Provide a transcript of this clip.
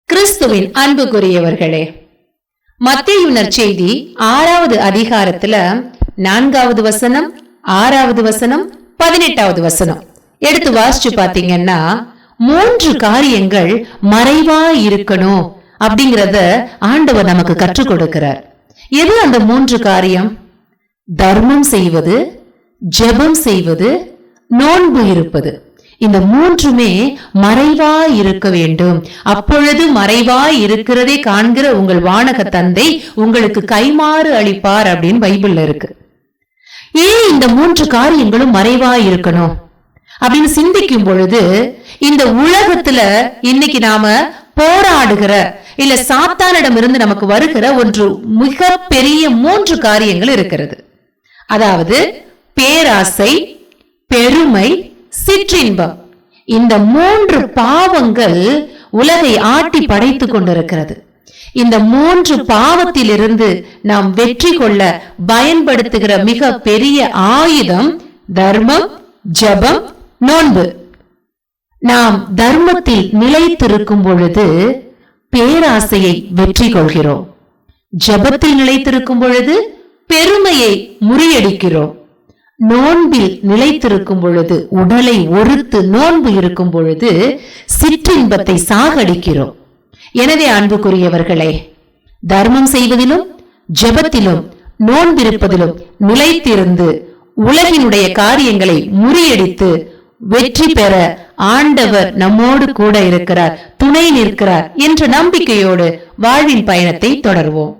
கிறிஸ்துவின் அன்புக்குரியவர்களே, மத்தேயு நற்செய்தி 6வது அதிகாரத்துல 4வது வசனம், 6வது வசனம், 18வது வசனம் எடுத்து வாசிச்சு பாத்தீங்கன்னா 3 காரியங்கள் மறைவா இருக்கணும் அப்படிங்கறத ஆண்டவர் நமக்கு கற்றுக் கொடுக்கிறார். எது அந்த 3 காரியம்? தர்மம் செய்வது, ஜெபம் செய்வது, நோன்பு இருப்பது. இந்த 3மே மறைவா இருக்க வேண்டும். அப்பொழுது மறைவா இருக்கிறதே காண்கிற உங்கள் வானக தந்தை உங்களுக்கு கைமாறு அளிப்பார் அப்படின்னு பைபிள்ல இருக்கு. ஏன் இந்த 3 காரியங்களும் மறைவா இருக்கணும் அப்படின்னு சிந்திக்கும் பொழுது, இந்த உலகத்துல இன்னைக்கு நாம போராடுகிற இல்ல சாத்தானிடம் இருந்து நமக்கு வருகிற ஒன்று மிக பெரிய 3 காரியங்கள் இருக்கிறது. அதாவது பேராசை, பெருமை, சிற்றின்பம். இந்த 3 பாவங்கள் உலகை ஆட்டி படைத்துக் கொண்டிருக்கிறது. இந்த 3 பாவத்திலிருந்து நாம் வெற்றி கொள்ள பயன்படுத்துகிற மிக பெரிய ஆயுதம் தர்மம், ஜெபம், நோன்பு. நாம் தர்மத்தில் நிலைத்திருக்கும் பொழுது பேராசையை வெற்றி கொள்கிறோம். ஜெபத்தில் நிலைத்திருக்கும் பொழுது பெருமையை முறியடிக்கிறோம். நோன்பில் நிலைத்திருக்கும் பொழுது, உடலை ஒருத்து நோன்பு இருக்கும் பொழுது சிற்றின்பத்தை சாகடிக்கிறோம். எனவே அன்புக்குரியவர்களே, தர்மம் செய்வதிலும் ஜெபத்திலும் நோன்பிருப்பதிலும் நிலைத்திருந்து உலகினுடைய காரியங்களை முறியடித்து வெற்றி பெற ஆண்டவர் நம்மோடு கூட இருக்கிறார், துணை நிற்கிறார் என்ற நம்பிக்கையோடு வாழ்வின் பயணத்தை தொடர்வோம்.